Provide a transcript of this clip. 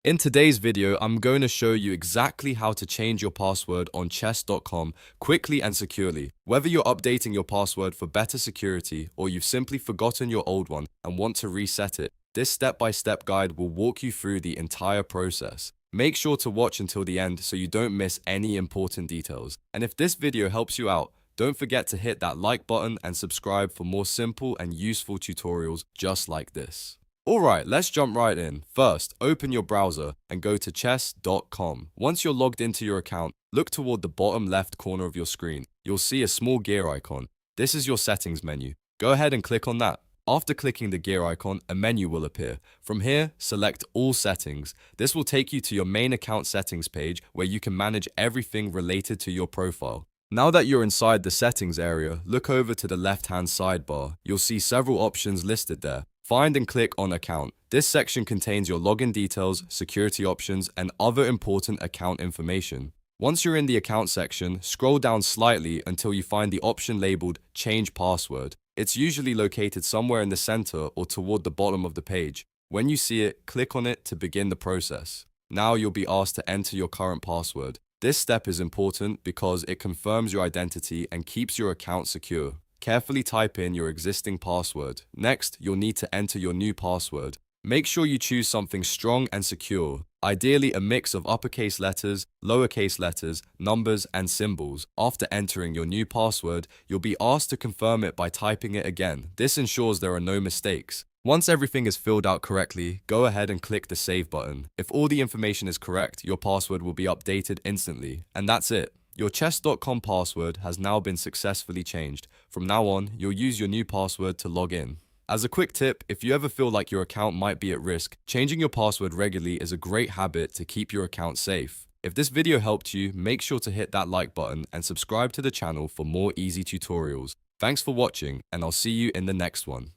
In today's video, I'm going to show you exactly how to change your password on chess.com quickly and securely. Whether you're updating your password for better security or you've simply forgotten your old one and want to reset it, this step-by-step guide will walk you through the entire process. Make sure to watch until the end so you don't miss any important details. And if this video helps you out, don't forget to hit that like button and subscribe for more simple and useful tutorials just like this. Alright, let's jump right in. First, open your browser and go to chess.com. Once you're logged into your account, look toward the bottom left corner of your screen. You'll see a small gear icon. This is your settings menu. Go ahead and click on that. After clicking the gear icon, a menu will appear. From here, select All Settings. This will take you to your main account settings page where you can manage everything related to your profile. Now that you're inside the settings area, look over to the left-hand sidebar. You'll see several options listed there. Find and click on Account. This section contains your login details, security options, and other important account information. Once you're in the account section, scroll down slightly until you find the option labeled Change Password. It's usually located somewhere in the center or toward the bottom of the page. When you see it, click on it to begin the process. Now you'll be asked to enter your current password. This step is important because it confirms your identity and keeps your account secure. Carefully type in your existing password. Next, you'll need to enter your new password. Make sure you choose something strong and secure, ideally a mix of uppercase letters, lowercase letters, numbers, and symbols. After entering your new password, you'll be asked to confirm it by typing it again. This ensures there are no mistakes. Once everything is filled out correctly, go ahead and click the Save button. If all the information is correct, your password will be updated instantly. And that's it. Your chess.com password has now been successfully changed. From now on, you'll use your new password to log in. As a quick tip, if you ever feel like your account might be at risk, changing your password regularly is a great habit to keep your account safe. If this video helped you, make sure to hit that like button and subscribe to the channel for more easy tutorials. Thanks for watching, and I'll see you in the next one.